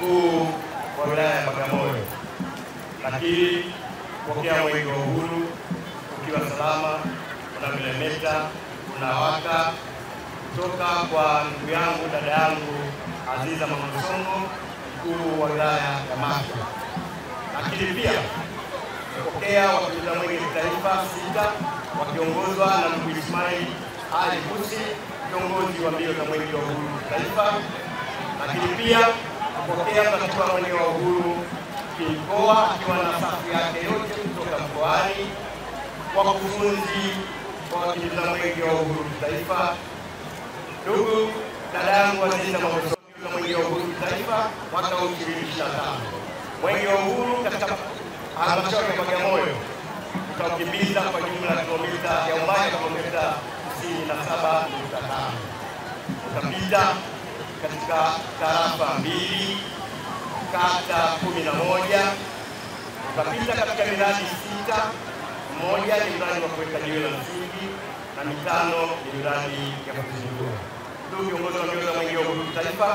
mkuu wa wilaya ya Bagamoyo. Lakini kupokea mwenge wa uhuru ukiwa salama, unameremeta, unawaka, kutoka kwa ndugu yangu, dada yangu Aziza Mangosongo, mkuu wa wilaya ya Maswa. Lakini pia kupokea wakiuza mwenge kitaifa 6 wakiongozwa na ndugu Ismail Ali Kusi, kiongozi wa mbio za mwenge wa uhuru kitaifa. Lakini pia kupokea katibu wa mwenge wa uhuru kimkoa akiwa na safu yake yote kutoka mkoani, wakufunzi wa wakiuza mwenge wa uhuru kitaifa, ndugu dada yangu Aziza Mangosongo, mwenge wa uhuru kitaifa mwaka 2025. Mwenge wa uhuru katika halmashauri ya Bagamoyo tutakimbiza kwa jumla ya umbali wa kilomita 67.5. Utapita katika tarafa 2, kata 11, utapita katika miradi 6. Mmoja ni mradi wa kuweka jiwe la msingi na mitano ni miradi ya kuzindua. Ndugu viongozi wa mbio za mwenge wa uhuru kitaifa,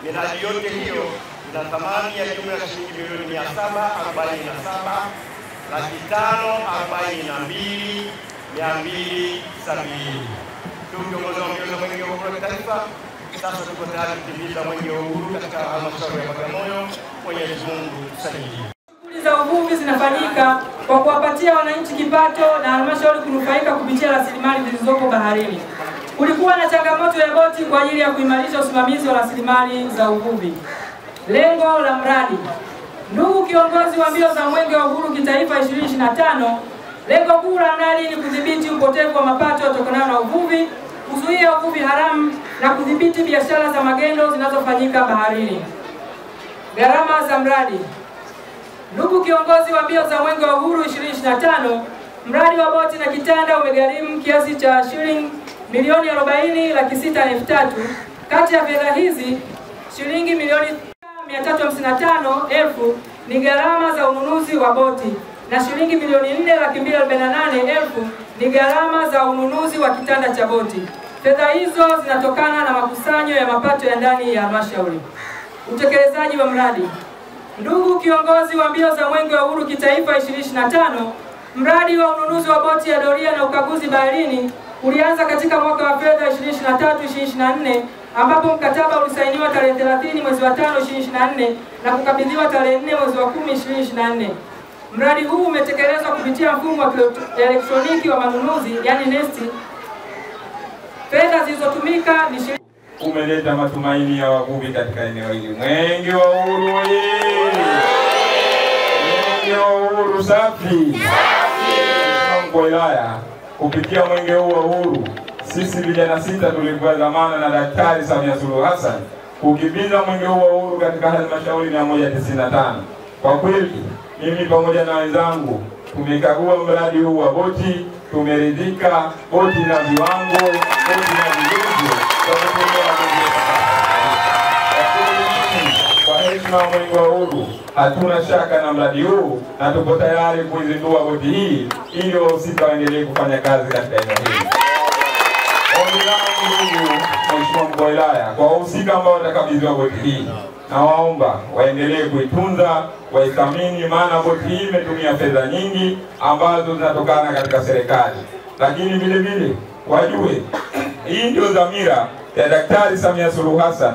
miradi yote hiyo ina thamani ya jumla ya shilingi milioni 747,542,270. Ndugu viongozi wa mbio za mwenge wa uhuru kitaifa, sasa tuko tayari kutimiza mwenge wa uhuru katika halmashauri ya Bagamoyo. Mwenyezi Mungu tusaidie. Shughuli za uvuvi zinafanyika kwa kuwapatia wananchi kipato na halmashauri kunufaika kupitia rasilimali zilizoko baharini. Kulikuwa na changamoto ya boti kwa ajili ya kuimarisha usimamizi wa rasilimali za uvuvi. Lengo la mradi. Ndugu kiongozi wa mbio za mwenge wa uhuru kitaifa 2025, lengo kuu la mradi ni kudhibiti upotevu wa mapato yatokanayo na uvuvi, kuzuia uvuvi haramu na kudhibiti biashara za magendo zinazofanyika baharini. Gharama za mradi. Ndugu kiongozi wa mbio za mwenge wa uhuru 2025, mradi wa boti na kitanda umegharimu kiasi cha shilingi milioni 40,603,000. Kati ya fedha hizi, shilingi milioni 355,000 ni gharama za ununuzi wa boti na shilingi milioni 4,248,000 ni gharama za ununuzi wa kitanda cha boti. Fedha hizo zinatokana na makusanyo ya mapato ya ndani ya halmashauri. Utekelezaji wa mradi. Ndugu kiongozi wa mbio za mwenge wa uhuru kitaifa 2025, mradi wa ununuzi wa boti ya doria na ukaguzi baharini ulianza katika mwaka wa fedha 2023/2024 ambapo mkataba ulisainiwa tarehe 30 mwezi wa 5 2024 na kukabidhiwa tarehe 4 mwezi wa 10 2024. Mradi huu umetekelezwa kupitia mfumo wa elektroniki wa manunuzi, yani NeST. Fedha zilizotumika ni umeleta matumaini ya wavuvi katika eneo hili. Mwenge wa uhuru oye! Mwenge wa uhuru safi! Mkuu wa wilaya, kupitia mwenge huu wa uhuru, sisi vijana 6 tulikuwa dhamana na Daktari Samia Suluhu Hassan kukimbiza mwenge huu wa uhuru katika halmashauri 195. Kwa kweli, mimi pamoja na wenzangu tumekagua mradi huu wa boti, tumeridhika. Boti na viwango, boti na vigezo kwa heshima ya mwenge wa uhuru, hatuna shaka na mradi huu na tuko tayari kuizindua boti hii ili wahusika waendelee kufanya kazi katika eneo hili. Ombi langu ndugu Mheshimiwa Mkuu wa Wilaya, kwa wahusika ambao watakabidhiwa boti hii, na waomba waendelee kuitunza, waithamini, maana boti hii imetumia fedha nyingi ambazo zinatokana katika serikali. Lakini vile vile wajue hii ndio dhamira ya Daktari Samia Suluhu Hassan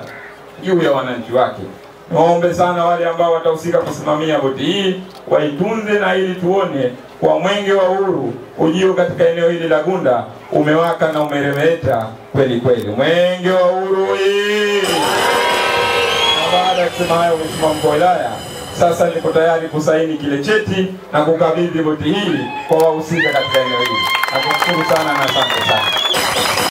juu ya wananchi wake. Naombe sana wale ambao watahusika kusimamia boti hii waitunze, na ili tuone kwa mwenge wa uhuru ujio katika eneo hili la Gunda umewaka na umeremeta kweli kweli. Mwenge wa uhuru hii. Na baada ya kusema hayo, Mheshimiwa Mkuu wa Wilaya, sasa niko tayari kusaini kile cheti na kukabidhi boti hii kwa wahusika katika eneo hili. Nakushukuru sana na asante sana.